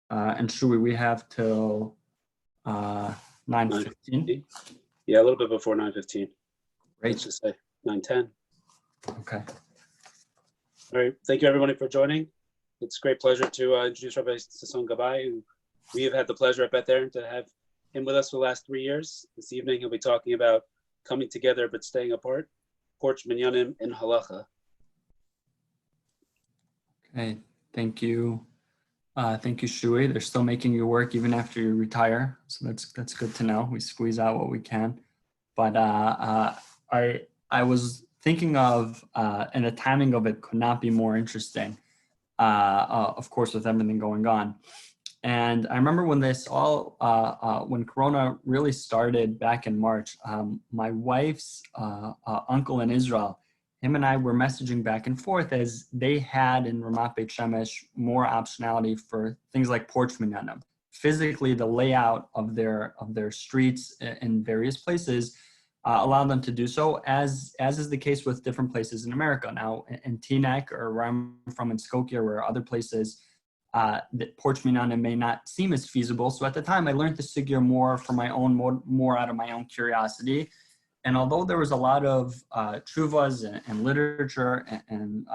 And Shui, we have till 9:15. Yeah, a little bit before 9:15. Great. Let's just say 9:10. Okay. All right. Thank you, everybody, for joining. It's a great pleasure to introduce Rabbi Sasson Gabay, who we have had the pleasure at Beth Aaron to have him with us for the last 3 years. This evening, he'll be talking about coming together but staying apart. Porch, Minyanim, and Halacha. Okay. Thank you. Thank you, Shui. They're still making you work even after you retire, so that's good to know. We squeeze out what we can. But I was thinking of, and the timing of it could not be more interesting. Of course, with everything going on. And I remember when this all, when Corona really started back in March, my wife's uncle in Israel, him and I were messaging back and forth as they had in Ramat Beit Shemesh more optionality for things like Porch Minyanim. Physically, the layout of their streets in various places allowed them to do so, as is the case with different places in America. Now, in Teaneck, or where I'm from in Skokie, or other places, that Porch Minyanim may not seem as feasible. So at the time, I learned the sugya more for my own, more out of my own curiosity. And although there was a lot of tshuvas and literature and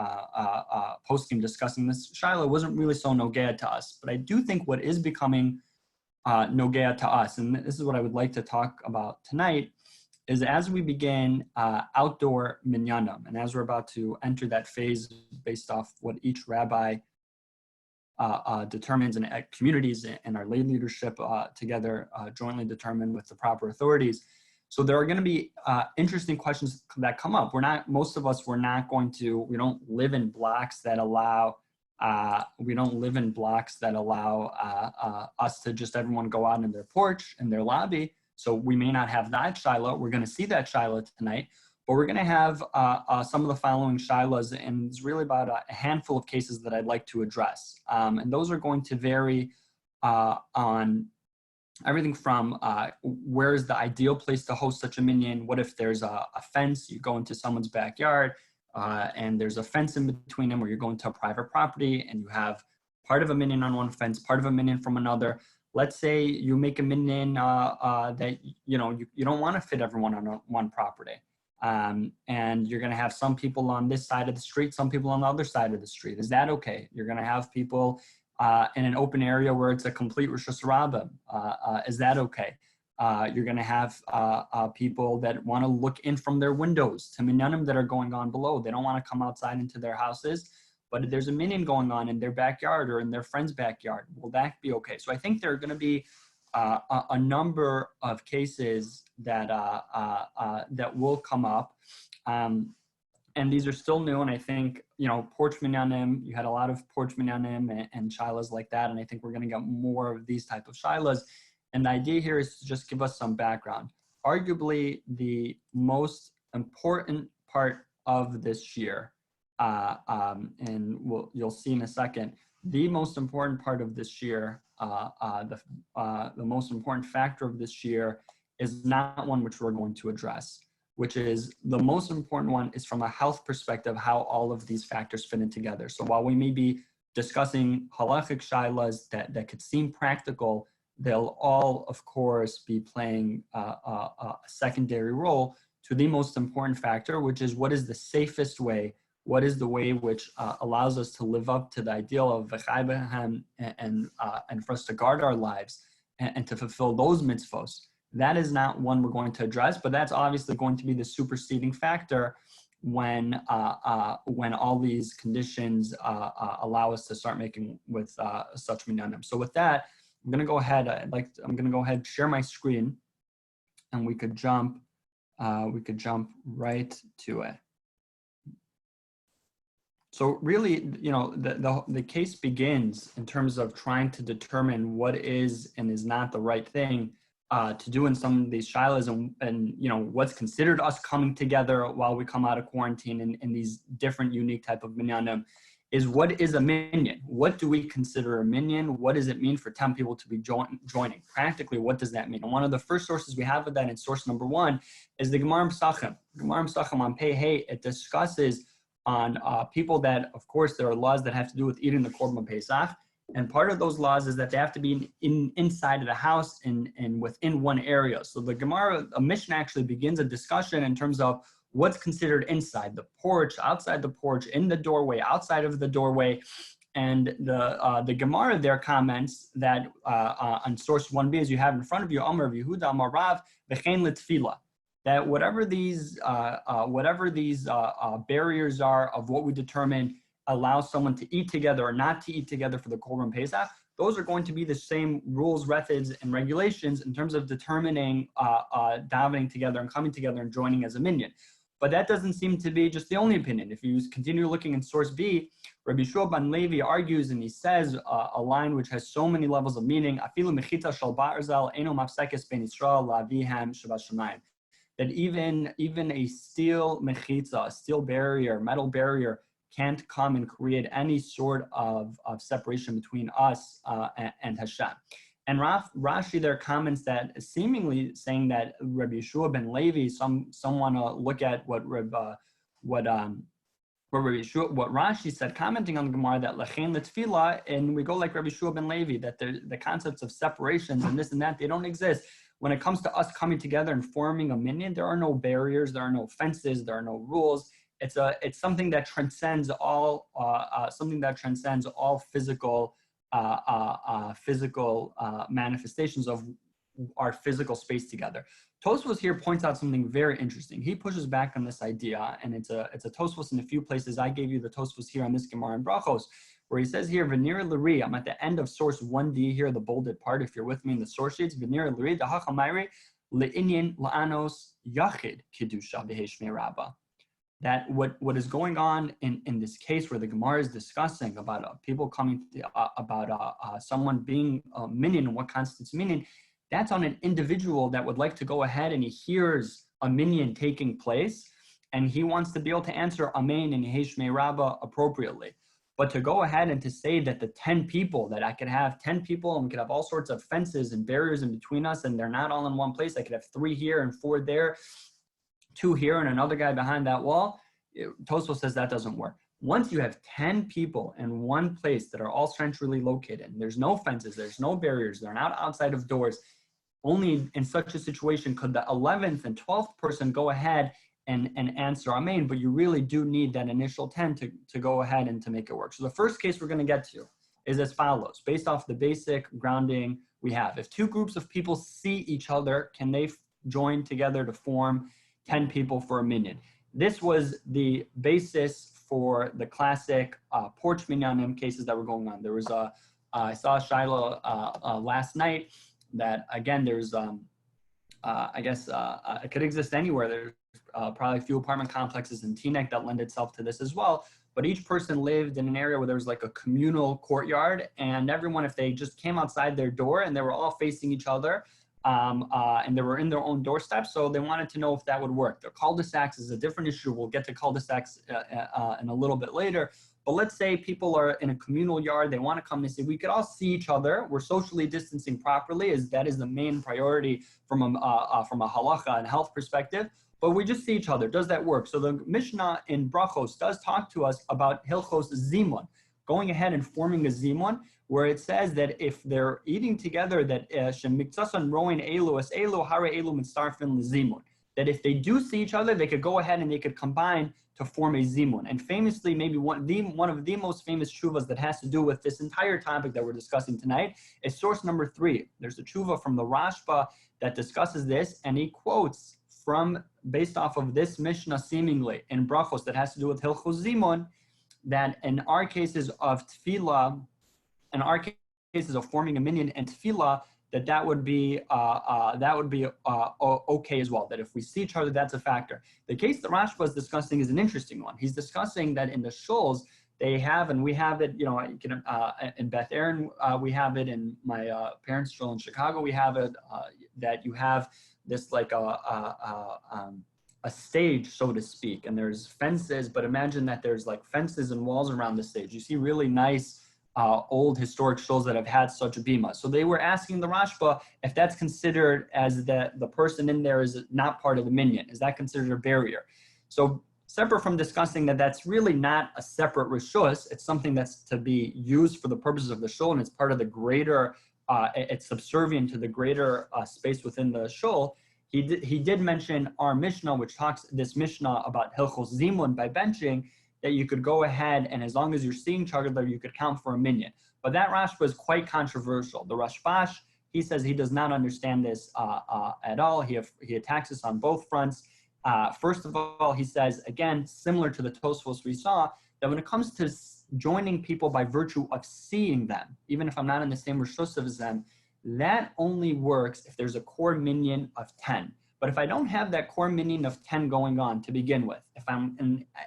posting discussing this, Shiloh wasn't really so nogea to us. But I do think what is becoming nogea to us, and this is what I would like to talk about tonight, is as we begin outdoor minyanim, and as we're about to enter that phase based off what each rabbi determines, and communities and our lay leadership together jointly determine with the proper authorities. So there are going to be interesting questions that come up. Most of us, we don't live in blocks that allow, us to just everyone go out in their porch, in their lobby. So we may not have that Shiloh. We're going to see that Shiloh tonight, but we're going to have some of the following Shilohs, and it's really about a handful of cases that I'd like to address. And those are going to vary on everything from where's the ideal place to host such a minyan. What if there's a fence, you go into someone's backyard and there's a fence in between them, or you're going to a private property and you have part of a minyan on one fence, part of a minyan from another. Let's say you make a minyan that you don't want to fit everyone on one property. And you're going to have some people on this side of the street, some people on the other side of the street. Is that okay? You're going to have people in an open area where it's a complete Rosh Hashanah. Is that okay? You're going to have people that want to look in from their windows to minyanim that are going on below. They don't want to come outside into their houses, but there's a minyan going on in their backyard or in their friend's backyard. Will that be okay? So I think there are going to be a number of cases that that will come up. And these are still new, and I think, Porch Minyanim, you had a lot of Porch Minyanim and Shilas like that, and I think we're going to get more of these type of Shilas. And the idea here is to just give us some background. Arguably, the most important part of this year, and you'll see in a second, the most important part of this year, the most important factor of this year is not one which we're going to address, which is the most important one is from a health perspective, how all of these factors fit in together. So while we may be discussing halachic shilas that could seem practical, they'll all, of course, be playing a secondary role to the most important factor, which is what is the safest way, what is the way which allows us to live up to the ideal of v'chai b'hem and for us to guard our lives and to fulfill those mitzvos. That is not one we're going to address, but that's obviously going to be the superseding factor when all these conditions allow us to start making with such minyanim. So with that, I'm going to go ahead. Share my screen, and we could jump right to it. So really, the case begins in terms of trying to determine what is and is not the right thing to do in some of these shilas, and what's considered us coming together while we come out of quarantine in these different unique type of minyanim, is what is a minyan? What do we consider a minyan? What does it mean for 10 people to be joining? Practically, what does that mean? And one of the first sources we have of that in source number 1 is the Gemara Pesachim. Gemara Pesachim on Pei Hey, it discusses on people that, of course, there are laws that have to do with eating the Korban Pesach. And part of those laws is that they have to be inside of the house and within one area. So the Gemara, a Mishnah actually begins a discussion in terms of what's considered inside the porch, outside the porch, in the doorway, outside of the doorway. And the Gemara there comments that on source 1b, as you have in front of you, Amar Yehuda Amar Rav v'chein l'tefila, that whatever these barriers are of what we determine allows someone to eat together or not to eat together for the Korban Pesach, those are going to be the same rules, methods, and regulations in terms of determining davening together and coming together and joining as a minyan. But that doesn't seem to be just the only opinion. If you continue looking in source B, Rabbi Shua ben Levi argues and he says a line which has so many levels of meaning, Afilu mechita shel barzel eno mafsekes ben Yisrael la'avihem shabbat shamayim. That even a steel mechitza, a steel barrier, metal barrier, can't come and create any sort of separation between us and Hashem. And Rashi there comments that seemingly saying that Rabbi Yeshua ben Levi, some want to look at what Rashi said, commenting on the Gemara, that lechein l'tefila, and we go like Rabbi Yeshua ben Levi, that the concepts of separations and this and that, they don't exist. When it comes to us coming together and forming a minyan, there are no barriers, there are no fences, there are no rules. It's something that transcends all physical manifestations of our physical space together. Tosfos here points out something very interesting. He pushes back on this idea, and it's a Tosfos in a few places. I gave you the Tosfos here on this Gemara in Brachos, where he says here, V'nir l'ri, I'm at the end of source 1D here, the bolded part, if you're with me in the source sheets, V'nir l'ri, da'hacha mayri, le'inyin la'anos yachid kedusha v'heshmei rabbah. That what is going on in this case where the Gemara is discussing about people coming to, about someone being a minyan and what constitutes minyan, that's on an individual that would like to go ahead and he hears a minyan taking place and he wants to be able to answer Amen and Yehei Rabbah appropriately. But to go ahead and to say that the 10 people, that I could have 10 people and we could have all sorts of fences and barriers in between us and they're not all in one place, I could have 3 here and 4 there, 2 here and another guy behind that wall, Tosfos says that doesn't work. Once you have 10 people in one place that are all centrally located, and there's no fences, there's no barriers, they're not outside of doors, only in such a situation could the 11th and 12th person go ahead and answer Amen, but you really do need that initial 10 to go ahead and to make it work. So the first case we're going to get to is as follows, based off the basic grounding we have. If 2 groups of people see each other, can they join together to form 10 people for a minyan? This was the basis for the classic Porch Minyanim cases that were going on. There was I saw a Shiloh last night that, again, there's, it could exist anywhere. There's probably a few apartment complexes in Teaneck that lend itself to this as well. But each person lived in an area where there was like a communal courtyard, and everyone, if they just came outside their door and they were all facing each other, and they were in their own doorstep, so they wanted to know if that would work. The cul-de-sacs is a different issue. We'll get to cul-de-sacs in a little bit later. But let's say people are in a communal yard, they want to come and say, we could all see each other, we're socially distancing properly, that is the main priority from a halacha and health perspective, but we just see each other. Does that work? So the Mishnah in Brachos does talk to us about Hilchos Zimun, going ahead and forming a Zimun, where it says that if they're eating together, that that if they do see each other, they could go ahead and they could combine to form a zimun. And famously, maybe one of the most famous shuvas that has to do with this entire topic that we're discussing tonight is source number 3. There's a shuva from the Rashba that discusses this, and he quotes based off of this Mishnah seemingly in Brachos that has to do with Hilchos Zimun, that in our cases of tefillah, in our cases of forming a minyan and tefillah, that would be okay as well. That if we see each other, that's a factor. The case that Rashba is discussing is an interesting one. He's discussing that in the shuls they have, and we have it. In Beth Aaron, we have it. In my parents' shul in Chicago, we have it. That you have this like a stage, so to speak, and there's fences. But imagine that there's like fences and walls around the stage. You see really nice old historic shuls that have had such a bima. So they were asking the Rashba if that's considered as the person in there is not part of the minyan. Is that considered a barrier? So separate from discussing that that's really not a separate rishus. It's something that's to be used for the purposes of the shul, and it's part of the greater, it's subservient to the greater space within the shul. He did mention our Mishnah, which talks this Mishnah about Hilchos Zimun by benching, that you could go ahead and as long as you're seeing each other, you could count for a minyan. But that Rashba is quite controversial. The Rashbash, he says he does not understand this at all. He attacks us on both fronts. First of all, he says, again, similar to the Tosfos we saw, that when it comes to joining people by virtue of seeing them, even if I'm not in the same rishus as them, that only works if there's a core minyan of 10. But if I don't have that core minyan of 10 going on to begin with, if I'm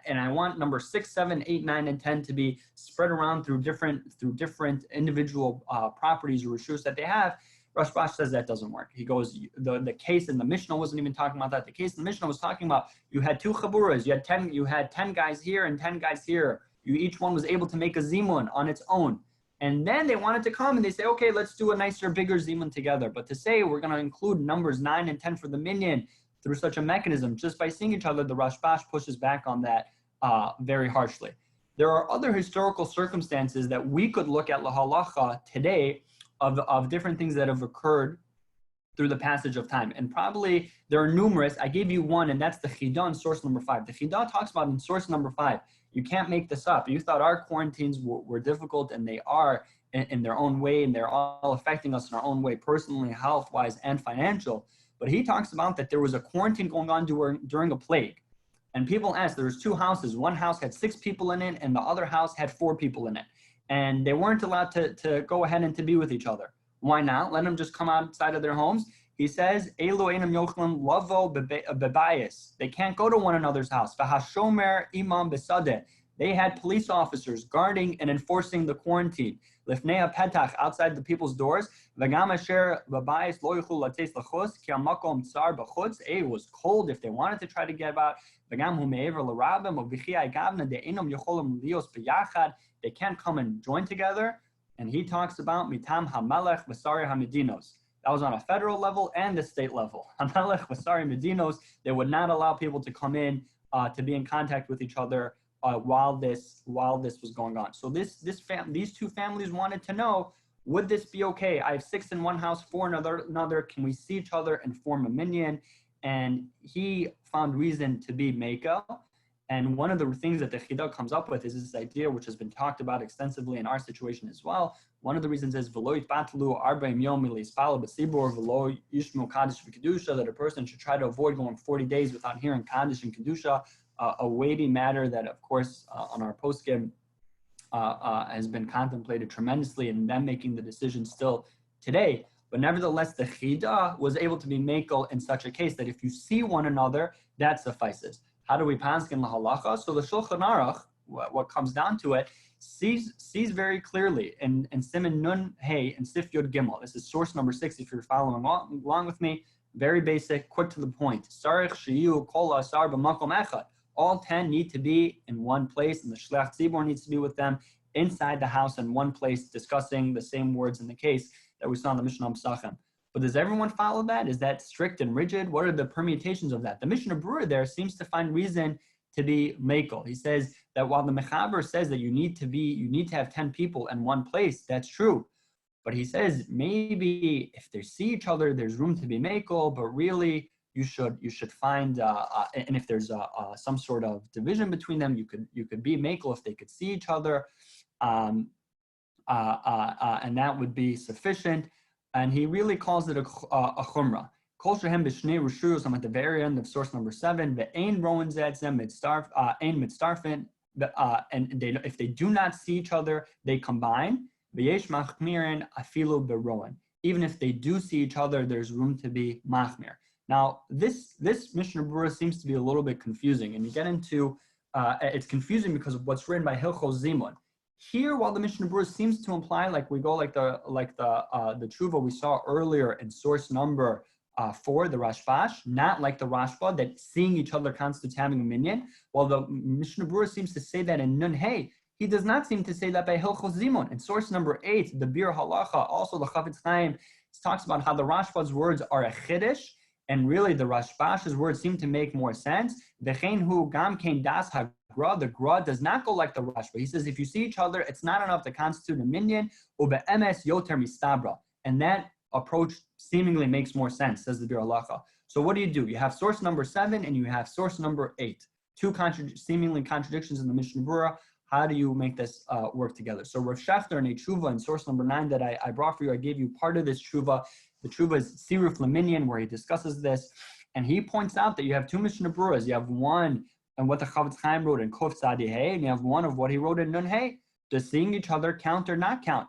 and I want number 6, 7, 8, 9, and 10 to be spread around through different individual properties or rishus that they have, Rashbash says that doesn't work. He goes, the case in the Mishnah wasn't even talking about that. The case in the Mishnah was talking about you had 2 chaburas, you had 10 guys here and 10 guys here. Each one was able to make a zimun on its own. And then they wanted to come and they say, okay, let's do a nicer, bigger zimun together. But to say we're going to include numbers 9 and 10 for the minyan through such a mechanism, just by seeing each other, the Rashbash pushes back on that very harshly. There are other historical circumstances that we could look at Halacha today of different things that have occurred through the passage of time. And probably there are numerous. I gave you one, and that's the Chidah in source number 5. The Chidah talks about in source number 5. You can't make this up. You thought our quarantines were difficult, and they are in their own way, and they're all affecting us in our own way, personally, health-wise, and financial. But he talks about that there was a quarantine going on during a plague. And people asked, there was 2 houses. One house had 6 people in it, and the other house had 4 people in it. And they weren't allowed to go ahead and to be with each other. Why not? Let them just come outside of their homes. He says, Elu einam yochlim lavo bebayis. They can't go to one another's house. V'hashomer imam besadeh. They had police officers guarding and enforcing the quarantine. Lifnei petach, outside the people's doors. V'gam asher bebayis lo yichlu lates lachutz ki hamakom tsar b'chutz. It was cold if they wanted to try to get out. V'gam hu me'ever l'rabim of v'chiyai gavna de einam yocholim lios b'yachad. They can't come and join together. And he talks about mitam hamelech v'sari hamedinos. That was on a federal level and the state level. Hamelech v'sari medinos. They would not allow people to come in to be in contact with each other while this was going on. So these 2 families wanted to know, would this be okay? I have 6 in one house, 4 in another. Can we see each other and form a minyan? And he found reason to be mekel. And one of the things that the Chidah comes up with is this idea, which has been talked about extensively in our situation as well. One of the reasons is v'lo yitbatlu 40 yom milispal b'tzibur v'lo yishmu kaddish v'kedusha, that a person should try to avoid going 40 days without hearing kaddish and kedusha, a weighty matter that, of course, on our poskim has been contemplated tremendously, and them making the decision still today. But nevertheless, the Chidah was able to be mekel in such a case that if you see one another, that suffices. How do we paskin la halacha? So the Shulchan Aruch, what comes down to it, sees very clearly in Siman Nun Hey and Sif Yod Gimel. This is source number 6 if you're following along with me. Very basic, quick to the point. Sarich shiyu kol asar b'makom echad. All 10 need to be in one place, and the Shliach Tzibor needs to be with them inside the house in one place, discussing the same words in the case that we saw in the Mishnah Pesachim. But does everyone follow that? Is that strict and rigid? What are the permutations of that? The Mishnah Berurah there seems to find reason to be mekel. He says that while the Mechaber says that you need to have 10 people in one place, that's true. But he says maybe if they see each other, there's room to be mekel, but really you should find and if there's some sort of division between them, you could be mekel if they could see each other, and that would be sufficient. And he really calls it a chumrah. Kol shehem b'shnei rishuyos. I'm at the very end of source number 7. Ve'ein rowan zetzem ein mitzdarfen. And if they do not see each other, they combine. V'yesh machmirin afilu berowan. Even if they do see each other, there's room to be machmir. Now, this Mishnah Berurah seems to be a little bit confusing, and you get into it's confusing because of what's written by Hilchos Zimun. Here, while the Mishnah Berurah seems to imply, like we go like the tshuva we saw earlier in source number 4, the Rashbash, not like the Rashba, that seeing each other constitutes having a minyan. While the Mishnah Berurah seems to say that in Nun Hey, he does not seem to say that by Hilchos Zimun. In source number 8, the Bir Halacha, also the Chafetz Chaim, talks about how the Rashba's words are a chiddush, And really, the Rashbash's words seem to make more sense. V'chein hu gam kein das hagra. The gra does not go like the Rashba. He says if you see each other, it's not enough to constitute a minyan. Ube'emes yoter mistabra. And that approach seemingly makes more sense, says the Bir Halacha. So what do? You have source number 7 and you have source number 8. Two seemingly contradictions in the Mishnah Berurah. How do you make this work together? So Rav Shechter in a tshuva in source number 9 that I brought for you, I gave you part of this tshuva. The tshuva is Siruf Leminyan, where he discusses this. And he points out that you have two Mishnah Berurahs. You have one and what the Chavetz Chaim wrote in Kof Tzadi Hey, and you have one of what he wrote in Nun Hey. Does seeing each other count or not count?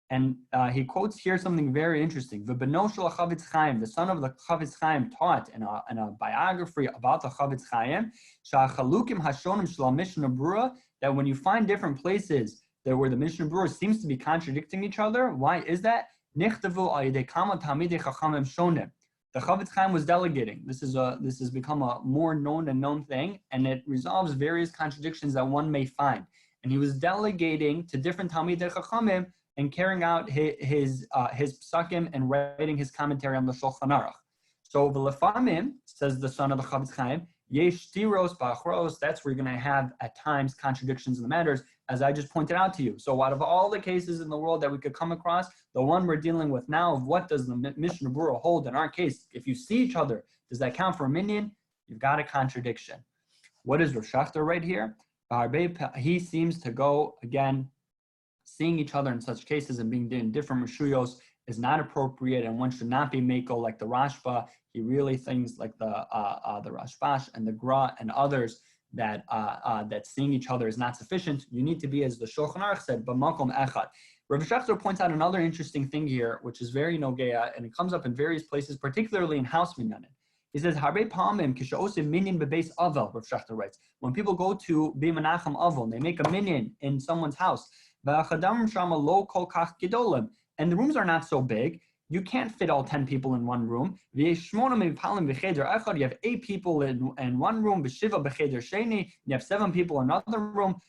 And he quotes here something very interesting. V'beno shel Chavetz Chaim, the son of the Chavetz Chaim, taught in a biography about the Chavetz Chaim, sha'chalukim hashonim shel Mishnah Berurah, that when you find different places that where the Mishnah Berurah seems to be contradicting each other, why is that? Nichtavu al yedei kama talmidei chachamim shonim. The Chavetz Chaim was delegating. This has become a more known thing, and it resolves various contradictions that one may find. And he was delegating to different talmidei chachamim and carrying out his psakim and writing his commentary on the Shulchan Aruch. So v'lefamim, says the son of the Chavetz Chaim, yesh tiros ba'achros, that's where you're going to have at times contradictions in the matters, as I just pointed out to you. So out of all the cases in the world that we could come across, the one we're dealing with now of what does the Mishnah Berurah hold in our case, if you see each other, does that count for a minyan? You've got a contradiction. What is Rav Shechter right here? He seems to go, again, seeing each other in such cases and being in different Meshuyos is not appropriate, and one should not be Mako like the Rashba. He really thinks like the Rashbash and the Gra and others that seeing each other is not sufficient. You need to be, as the Shulchan Aruch said, b'makom echad. Rav Shechter points out another interesting thing here, which is very nogea, and it comes up in various places, particularly in house minyanim. He says, Harbe palmim kishaosim minyan bebeis avel. Rav Shechter writes, when people go to b'menachem avel, they make a minyan in someone's house. And the rooms are not so big. You can't fit all 10 people in one room. You have 8 people in one room. You have 7 people in another room.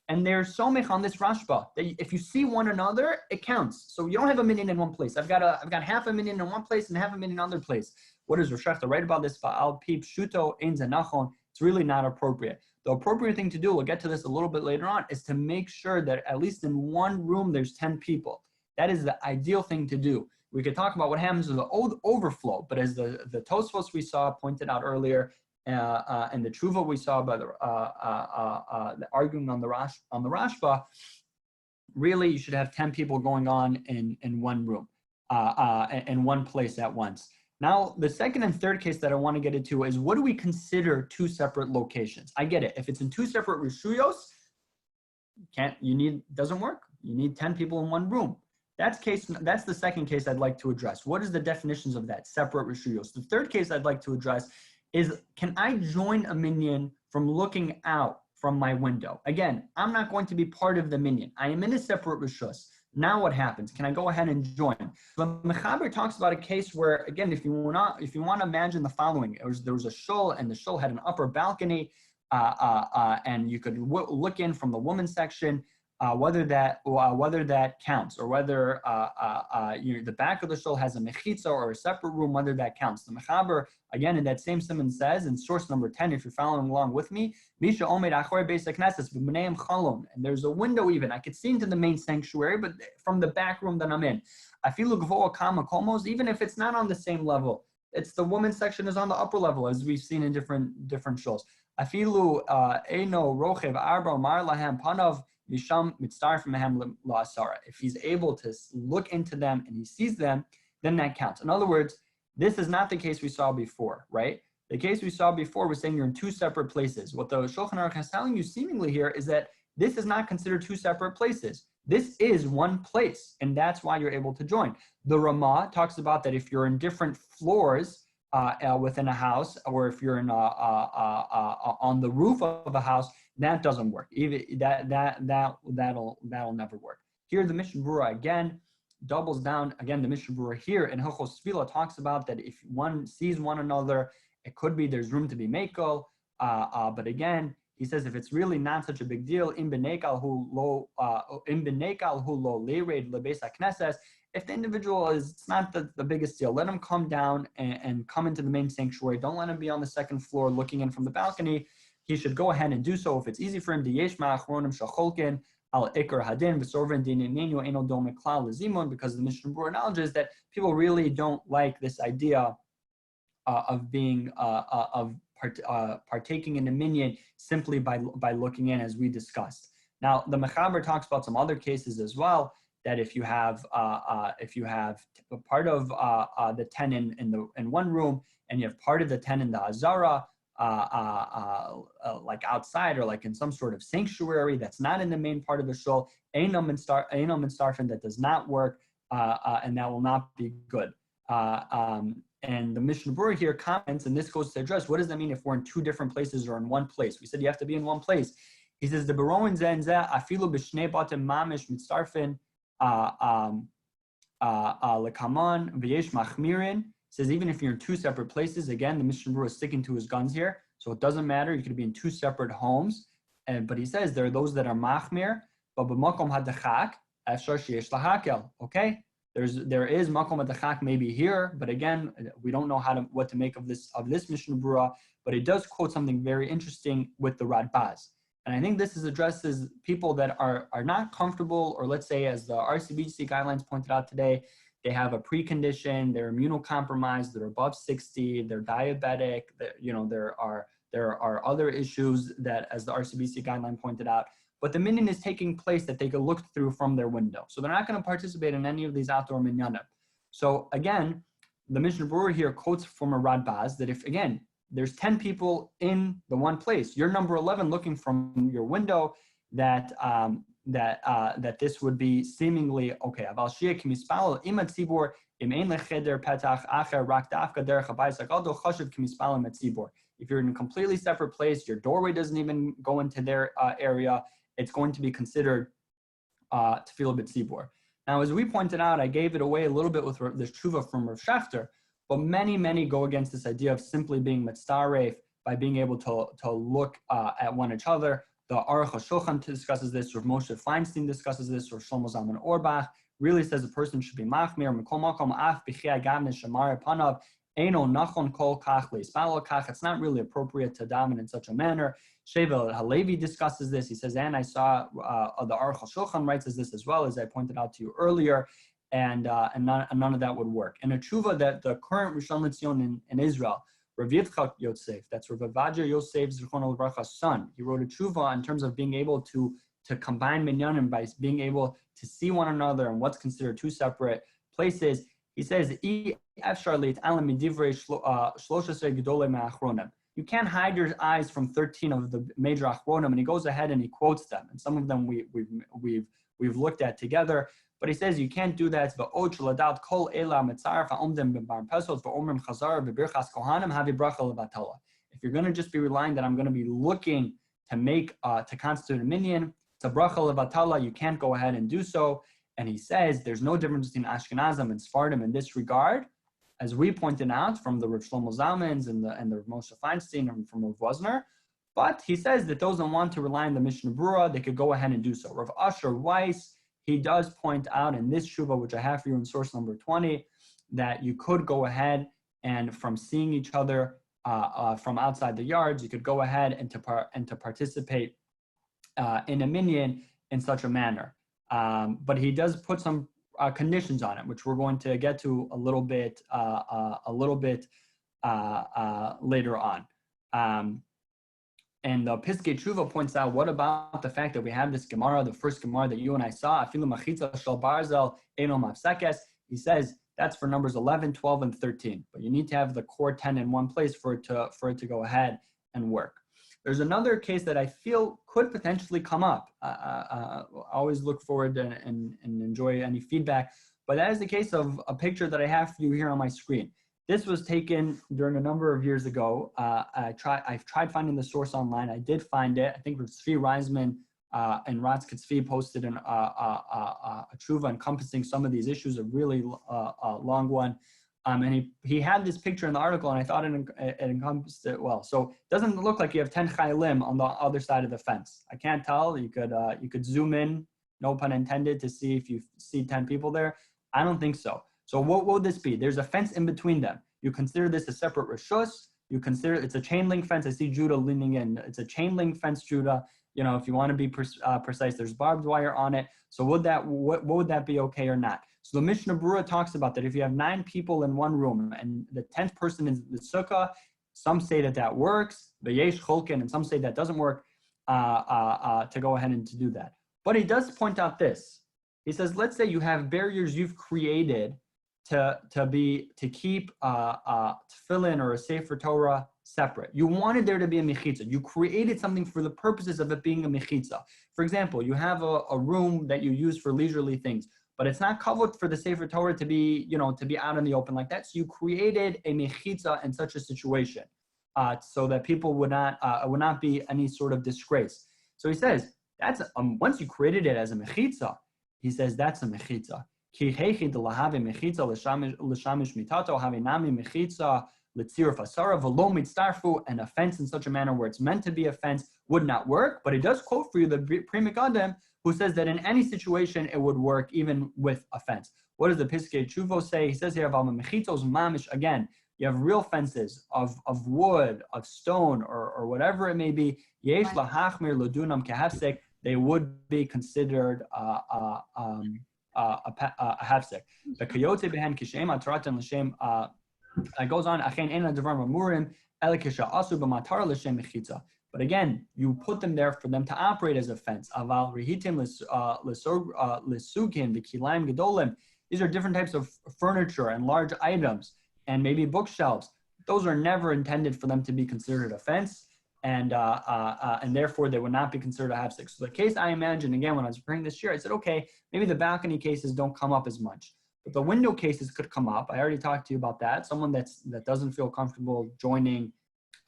And there's somech on this Rashba that if you see one another, it counts. So you don't have a minyan in one place. I've got half a minyan in one place and half a minyan in another place. What does Rav Shechter write about this? It's really not appropriate. The appropriate thing to do, we'll get to this a little bit later on, is to make sure that at least in one room there's 10 people. That is the ideal thing to do. We could talk about what happens with the overflow, but as the Tosfos we saw pointed out earlier, and the Tshuva we saw by the arguing on the Rashba, really you should have 10 people going on in one room, in one place at once. Now, the second and third case that I want to get into is what do we consider two separate locations? I get it. If it's in two separate rishuyos, doesn't work. You need 10 people in one room. That's the second case I'd like to address. What is the definitions of that, separate rishuyos? The third case I'd like to address is, can I join a minyan from looking out from my window? Again, I'm not going to be part of the minyan. I am in a separate rishus. Now what happens? Can I go ahead and join? The Mechaber talks about a case where, again, if you want to imagine the following, there was a shul, and the shul had an upper balcony, and you could look in from the women's section. Whether that counts, or whether the back of the shul has a mechitza or a separate room, whether that counts. The Mechaber, again, in that same simon says, in source number 10, if you're following along with me, Misha Omed Achor Beis HaKnesses B'Bneiim Chalon, and there's a window even. I could see into the main sanctuary, but from the back room that I'm in. Afilu Gvoa Kama Komos, even if it's not on the same level, it's the women's section is on the upper level, as we've seen in different shuls. Afilu Eino Rochev Arba Mar Lahem Panav. If he's able to look into them and he sees them, then that counts. In other words, this is not the case we saw before, right? The case we saw before was saying you're in two separate places. What the Shulchan Aruch is telling you seemingly here is that this is not considered two separate places. This is one place, and that's why you're able to join. The Ramah talks about that if you're in different floors within a house, or if you're in on the roof of a house, that doesn't work. Even that'll never work. Here, the Mishnah Berurah again doubles down. Again, the Mishnah Berurah here in Hilchos Tefillah talks about that if one sees one another, it could be there's room to be mekel. But again, he says if it's really not such a big deal, im benekal hu lo lered lebeis hakneses. if the individual it's not the biggest deal, let him come down and come into the main sanctuary. Don't let him be on the second floor looking in from the balcony. He should go ahead and do so if it's easy for him. Because the Mishnah Berurah acknowledges that people really don't like this idea of being partaking in the minyan simply by looking in, as we discussed. Now, the Mechaber talks about some other cases as well, that if you have a part of the 10 in one room and you have part of the 10 in the Azara, like outside or like in some sort of sanctuary that's not in the main part of the shul, Eino Mitzarfin, that does not work, and that will not be good. And the Mishnah Berurah here comments, and this goes to address, what does that mean if we're in two different places or in one place? We said you have to be in one place. He says, the Baroin Zenza, afilu b'shnei batim mamish mitzarfin, lekaman v'yesh machmirin. Says even if you're in two separate places, again, the Mishnah Berurah is sticking to his guns here, so it doesn't matter. You could be in two separate homes, but he says there are those that are machmir, but b'makom hadachak ashar sheyesh lahakel. Okay, there is makom hadachak maybe here, but again, we don't know what to make of this Mishnah Berurah. But it does quote something very interesting with the Radbaz. And I think this addresses people that are not comfortable, or let's say, as the RCBC guidelines pointed out today, they have a precondition, they're immunocompromised, they're above 60, they're diabetic, there are other issues that, as the RCBC guideline pointed out, but the minyan is taking place that they could look through from their window. So they're not going to participate in any of these outdoor minyanim. So again, the Mishnah Berurah here quotes from a Radbaz that if, again, there's 10 people in the one place, you're number 11 looking from your window, that this would be seemingly okay. If you're in a completely separate place, your doorway doesn't even go into their area, it's going to be considered tefillah b'tzibur. Now, as we pointed out, I gave it away a little bit with this tshuva from Rav Schachter, but many go against this idea of simply being mitzaref by being able to look at one another. The Aruch HaShulchan discusses this, or Moshe Feinstein discusses this, or Shlomo Zalman Auerbach really says a person should be machmir. It's not really appropriate to daven in such a manner. Shevel Halevi discusses this. He says, and I saw the Aruch HaShulchan writes this as well, as I pointed out to you earlier. And none of that would work. And a tshuva that the current Rishon LeZion in Israel, Rav Yitzchak Yosef, that's Rav Avadia Yosef Zichrono Livracha's son, he wrote a tshuva in terms of being able to combine minyanim by being able to see one another in what's considered two separate places. He says, you can't hide your eyes from 13 of the major achronim, and he goes ahead and he quotes them, and some of them we've looked at together. But he says you can't do that. If you're going to just be relying that I'm going to be looking to constitute a minyan, it's a bracha levatala, you can't go ahead and do so. And he says there's no difference between Ashkenazim and Sephardim in this regard, as we pointed out from the Rav Shlomo Zalmans and the Rav Moshe Feinstein and from Rav Wozner. But he says that those that want to rely on the Mishnah Berurah, they could go ahead and do so. Rav Asher Weiss, he does point out in this shuvah, which I have for you in source number 20, that you could go ahead and from seeing each other from outside the yards, you could go ahead and to participate in a minyan in such a manner. But he does put some conditions on it, which we're going to get to a little bit later on. And the Piskei Tshuva points out, what about the fact that we have this Gemara, the first Gemara that you and I saw, Afilu Machitza Shel Barzel Eino Mafsekes. He says that's for numbers 11, 12, and 13. But you need to have the core 10 in one place for it to go ahead and work. There's another case that I feel could potentially come up. I always look forward and enjoy any feedback. But that is the case of a picture that I have for you here on my screen. This was taken during a number of years ago. I've tried finding the source online. I did find it. I think Tzvi Reisman and Ratz Kitzvi posted a tshuva encompassing some of these issues, a really long one. And he had this picture in the article, and I thought it encompassed it well. So it doesn't look like you have 10 chayalim on the other side of the fence. I can't tell. You could zoom in, no pun intended, to see if you see 10 people there. I don't think so. So what would this be? There's a fence in between them. You consider this a separate reshus. You consider it's a chain link fence. I see Judah leaning in. It's a chain link fence, Judah. If you want to be precise, there's barbed wire on it. So what would that be okay or not? So the Mishnah Berurah talks about that if you have 9 people in one room and the 10th person is the sukkah, some say that works, v'yesh cholkin, and some say that doesn't work to go ahead and to do that. But he does point out this. He says, let's say you have barriers you've created to keep tefillin or a Sefer Torah separate. You wanted there to be a mechitza. You created something for the purposes of it being a mechitza. For example, you have a room that you use for leisurely things, but it's not covered for the Sefer Torah to be out in the open like that. So you created a mechitza in such a situation, so that people would not be any sort of disgrace. So he says that's once you created it as a mechitza, he says that's a mechitza. And a fence in such a manner where it's meant to be a fence would not work. But he does quote for you the Pri Megadim, who says that in any situation it would work even with a fence. What does the Piskei Tshuvo say? He says here about mechitzos mamish. Again, you have real fences of wood, of stone, or whatever it may be. Yesh lahachmir ludunam kehafsek. They would be considered a hefsek. The coyote behen kishem ataratan l'shem. It goes on. Achen ena devar mamurim elikisha asu b'matar l'shem mechitza. But again, you put them there for them to operate as a fence. Aval rihitim l'sugin v'kilayim gedolim. These are different types of furniture and large items, and maybe bookshelves. Those are never intended for them to be considered a fence. And therefore they would not be considered a hefsek. So the case I imagine, again, when I was preparing this year, I said, okay, maybe the balcony cases don't come up as much, but the window cases could come up. I already talked to you about that. Someone that doesn't feel comfortable joining,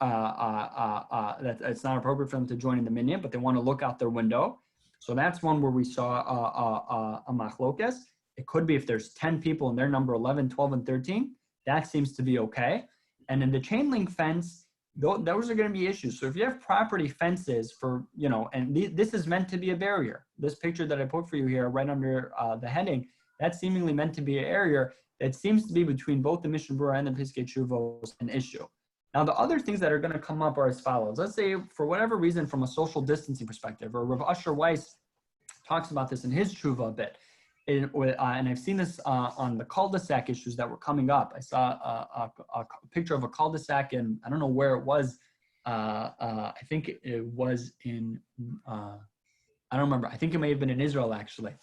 that it's not appropriate for them to join in the minyan, but they want to look out their window. So that's one where we saw a machlokes. It could be if there's 10 people and they're number 11, 12, and 13, that seems to be okay. And in the chain link fence, those are going to be issues. So if you have property fences for, and this is meant to be a barrier. This picture that I put for you here, right under the heading, that's seemingly meant to be an area that seems to be between both the Mishnah Berurah and the Piskei Tshuvo an issue. Now, the other things that are going to come up are as follows. Let's say, for whatever reason, from a social distancing perspective, or Rav Asher Weiss talks about this in his Tshuva a bit. And I've seen this on the cul-de-sac issues that were coming up. I saw a picture of a cul-de-sac, and I don't know where it was. I think it was in, I don't remember. I think it may have been in Israel, actually.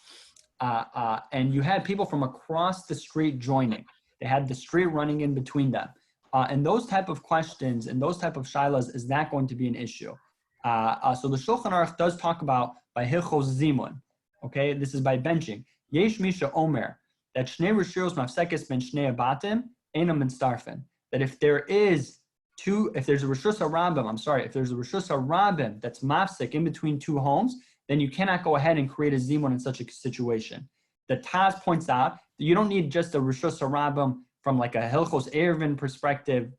And you had people from across the street joining. They had the street running in between them. And those type of questions and those type of shilas, is that going to be an issue? So the Shulchan Aruch does talk about by hilchos zimun. Okay, this is by benching. Yesh misha omer that shnei rishos mafsekes ben shnei abatim einam mitzarfen. That if there's a rishus harabim, if there's a rishus harabim that's mafsek in between 2 homes, then you cannot go ahead and create a zimun in such a situation. The Taz points out that you don't need just a rishus harabim from like a hilchos ervin perspective,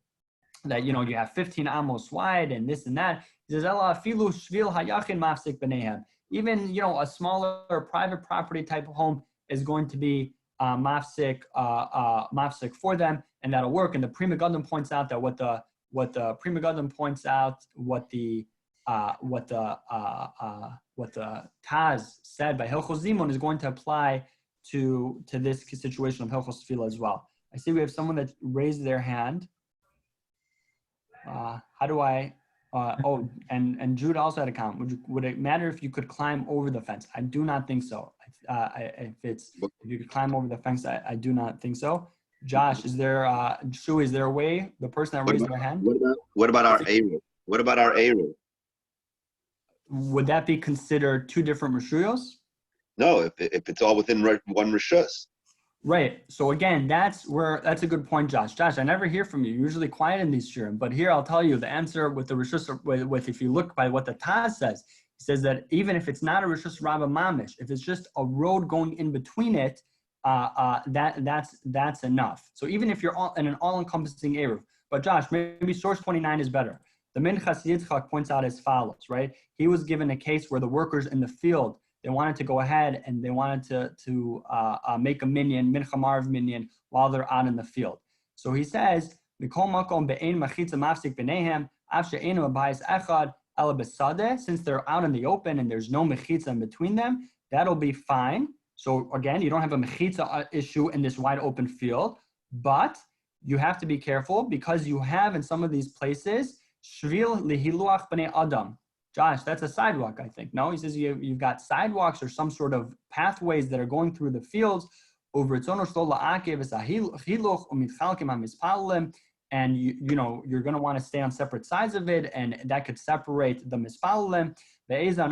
that you have 15 amos wide and this and that. He says ela afilu shvil hayachin mafsek b'neihem. Even a smaller private property type of home is going to be mafsik for them, and that'll work. And the Pri Megadim points out that what the Taz said by Hilchos Zimun is going to apply to this situation of Hilchos Tefillah as well. I see we have someone that raised their hand. How do I? And Jude also had a comment. Would it matter if you could climb over the fence? I do not think so. If you could climb over the fence, I do not think so. Josh, is there a way? The person that raised their hand. What about our A-room? What about our A-room? Would that be considered 2 different rishuyos? No, if it's all within one rishus. Right. So again, that's a good point, Josh. Josh, I never hear from you. You're usually quiet in these shiurim, but here I'll tell you the answer with the rishus. With if you look by what the Taz says, he says that even if it's not a rishus rabba mamish, if it's just a road going in between it, that's enough. So even if you're in an all-encompassing eruv, but Josh, maybe source 29 is better. The Minchas Yitzchak points out as follows. Right, he was given a case where the workers in the field they wanted to go ahead and they wanted to make a minyan, mincha marv minyan, while they're out in the field. So he says, since they're out in the open and there's no mechitza in between them, that'll be fine. So again, you don't have a mechitza issue in this wide open field, but you have to be careful because you have in some of these places, shvil lihiluach b'nei adam. Josh, that's a sidewalk, I think. No, he says you've got sidewalks or some sort of pathways that are going through the fields. And you're going to want to stay on separate sides of it, and that could separate the mispalim. You're going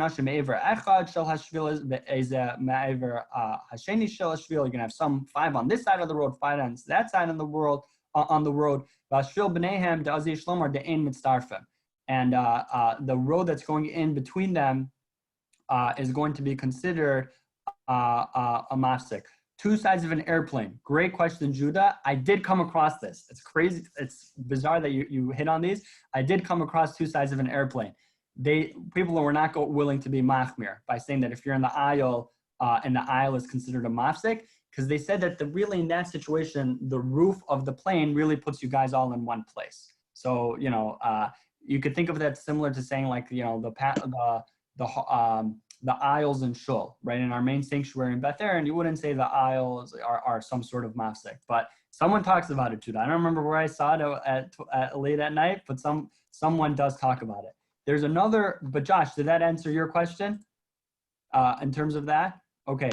to have some 5 on this side of the road, 5 on that side of the world on the road. And the road that's going in between them is going to be considered a mafsik. 2 sides of an airplane. Great question, Judah. I did come across this. It's crazy. It's bizarre that you hit on these. I did come across 2 sides of an airplane. People were not willing to be machmir by saying that if you're in the aisle and the aisle is considered a mafsik, because they said that really in that situation, the roof of the plane really puts you guys all in one place. So, you could think of that similar to saying like, the aisles in Shul, right? In our main sanctuary in Beth Aaron, you wouldn't say the aisles are some sort of mafsek, but someone talks about it too. I don't remember where I saw it at late at night, but someone does talk about it. There's another, but Josh, did that answer your question in terms of that? Okay.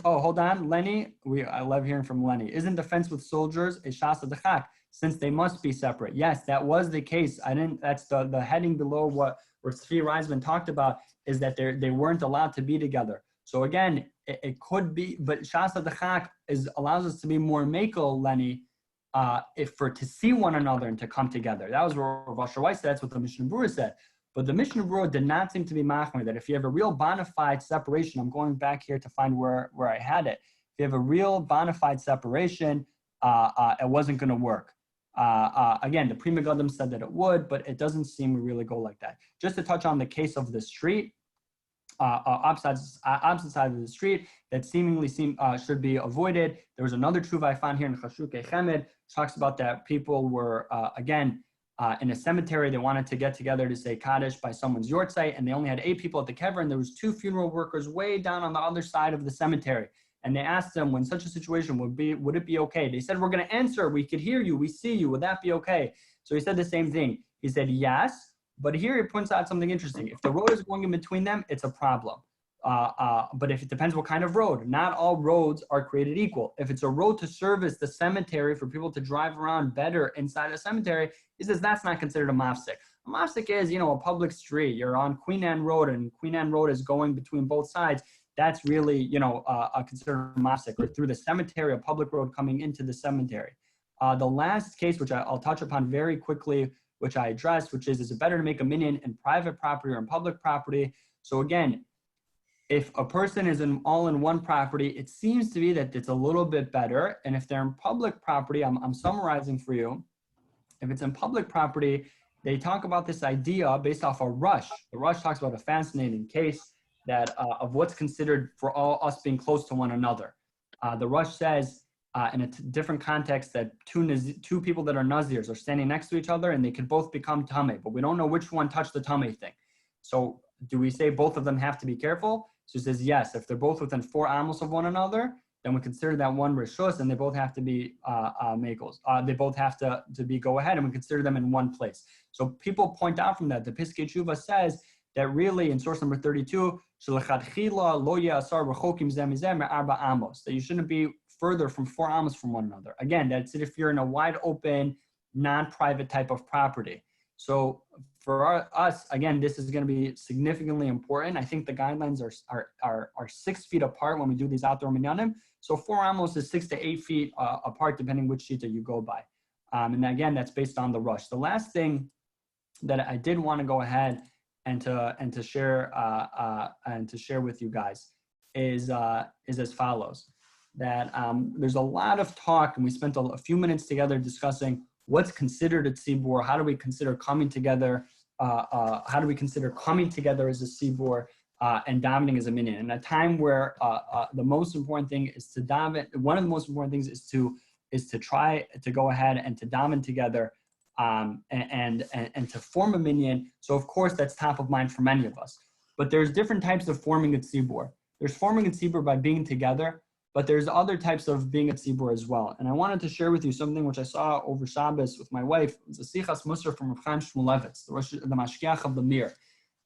Hold on, Lenny. I love hearing from Lenny. Isn't defense with soldiers a shasa dechak, since they must be separate? Yes, that was the case. That's the heading below where Tzvi Reisman talked about, is that they weren't allowed to be together. So again, it could be, but shasa dechak allows us to be more makel, Lenny, to see one another and to come together. That was what Rav Asher Weiss said. That's what the Mishnah Berurah said. But the Mishnah Berurah did not seem to be machmir, that if you have a real bona fide separation, I'm going back here to find where I had it. If you have a real bona fide separation, it wasn't going to work. Again, the Pri Megadim said that it would, but it doesn't seem to really go like that. Just to touch on the case of the street, opposite side of the street, that seemingly should be avoided. There was another truva I found here in Chashukei Chemed, which talks about that people were, in a cemetery, they wanted to get together to say Kaddish by someone's yortzeit, and they only had 8 people at the kever, and there was 2 funeral workers way down on the other side of the cemetery. And they asked them, when such a situation would it be okay? They said, we're going to answer. We could hear you. We see you. Would that be okay? So he said the same thing. He said, yes. But here he points out something interesting. If the road is going in between them, it's a problem. But if it depends what kind of road, not all roads are created equal. If it's a road to service the cemetery for people to drive around better inside the cemetery, he says that's not considered a mafsik. A mafsik is, a public street. You're on Queen Anne Road, and Queen Anne Road is going between both sides. That's really, considered a mafsik, or through the cemetery, a public road coming into the cemetery. The last case, which I'll touch upon very quickly, which I addressed, which is it better to make a minyan in private property or in public property? So again, if a person is all in one property, it seems to be that it's a little bit better. And if they're in public property, I'm summarizing for you. If it's in public property, they talk about this idea based off a rush. The rush talks about a fascinating case that of what's considered for all us being close to one another. The rush says in a different context that two people that are nazirs are standing next to each other and they could both become tameh, but we don't know which one touched the tameh thing. So do we say both of them have to be careful? So it says yes. If they're both within 4 amos of one another, then we consider that one rishus, and they both have to be makos. They both have to be go ahead, and we consider them in one place. So people point out from that, the Piskei Tshuva says that really in source number 32, that you shouldn't be further from 4 amos from one another. Again, that's it if you're in a wide open, non-private type of property. So for us, again, this is going to be significantly important. I think the guidelines are 6 feet apart when we do these outdoor minyanim. So 4 amos is 6 to 8 feet apart, depending which shita you go by. And again, that's based on the rush. The last thing that I did want to go ahead and to share with you guys is as follows. That there's a lot of talk, and we spent a few minutes together discussing what's considered a tzibur. How do we consider coming together? How do we consider coming together as a tzibur? and davening is a minyan. And a time where the most important thing is to daven. One of the most important things is to try to go ahead and to daven together and to form a minyan. So of course that's top of mind for many of us. But there's different types of forming a tzibur. There's forming a tzibur by being together, but there's other types of being a tzibur as well. And I wanted to share with you something which I saw over Shabbos with my wife. It was a sichas musar from Rav Chaim Shmulevitz, the mashgiach of the Mir.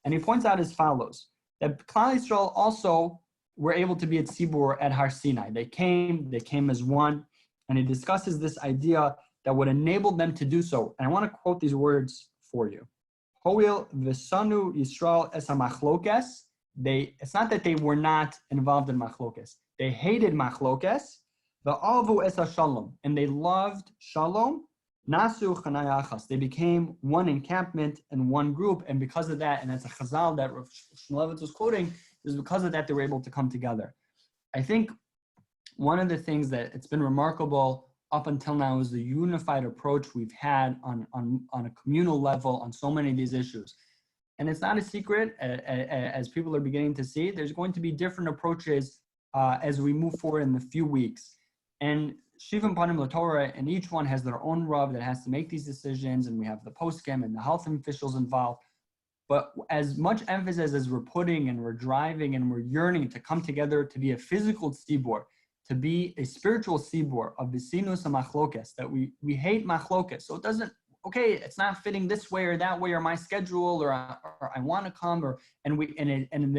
And he points out as follows, that Klal Yisrael also were able to be a tzibur at Har Sinai. They came as one, and he discusses this idea that would enable them to do so. And I want to quote these words for you. Hoil v'sanu Yisrael es hamachlokes. It's not that they were not involved in machlokes. They hated machlokes. V'avu es hashalom, and they loved shalom. Nasu chanayachas. They became one encampment and one group, and because of that, and that's a chazal that Rav Shmulevitz was quoting, is because of that they were able to come together. I think one of the things that it's been remarkable up until now is the unified approach we've had on a communal level on so many of these issues. And it's not a secret, as people are beginning to see, there's going to be different approaches as we move forward in the few weeks. And Shivim Panim LaTorah, and each one has their own Rav that has to make these decisions, and we have the poskim and the health officials involved. But as much emphasis as we're putting and we're driving and we're yearning to come together to be a physical tzibur, to be a spiritual tzibur of visinus and machlokes, that we hate machlokes. So it doesn't, okay, it's not fitting this way or that way or my schedule or I want to come and